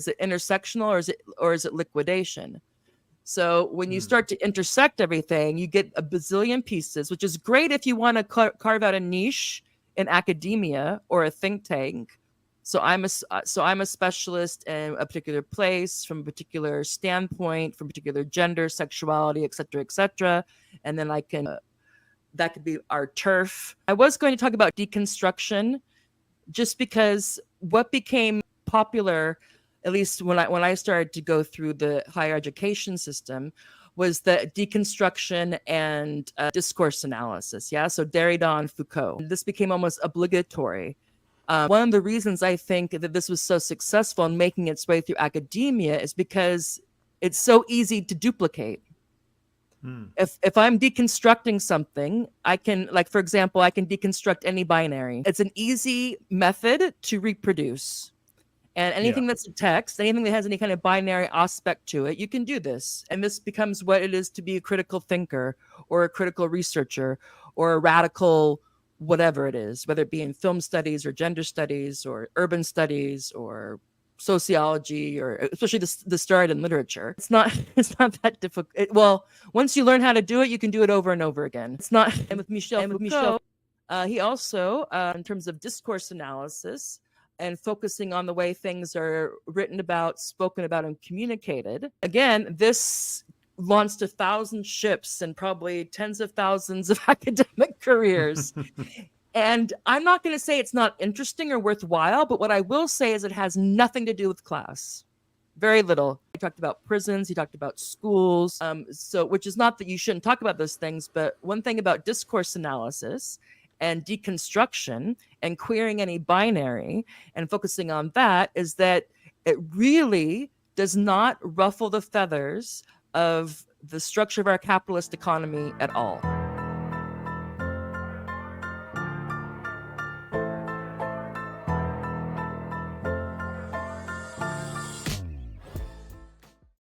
Is it intersectional or is it liquidation? So when you start to intersect everything, you get a bazillion pieces, which is great if you want to carve out a niche in academia or a think tank. So I'm a specialist in a particular place, from a particular standpoint, from particular gender, sexuality, et cetera, and then I can that could be our turf. I was going to talk about deconstruction, just because what became popular, at least when I started to go through the higher education system, was the deconstruction and discourse analysis. Yeah, so Derrida and Foucault. This became almost obligatory. One of the reasons I think that this was so successful in making its way through academia is because it's so easy to duplicate. If I'm deconstructing something, I can, like, for example, I can deconstruct any binary. It's an easy method to reproduce. And anything that's a text, anything that has any kind of binary aspect to it, you can do this. And this becomes what it is to be a critical thinker or a critical researcher or a radical whatever it is, whether it be in film studies or gender studies or urban studies or sociology, or especially the start in literature. It's not that difficult. Well, once you learn how to do it, you can do it over and over again. It's not. And with Michel Foucault, he also, in terms of discourse analysis and focusing on the way things are written about, spoken about, and communicated, again, this launched 1,000 ships and probably tens of thousands of academic careers. And I'm not going to say it's not interesting or worthwhile, but what I will say is it has nothing to do with class. Very little. He talked about prisons. He talked about schools. So, which is not that you shouldn't talk about those things, but one thing about discourse analysis and deconstruction and queering any binary and focusing on that is that it really does not ruffle the feathers of the structure of our capitalist economy at all.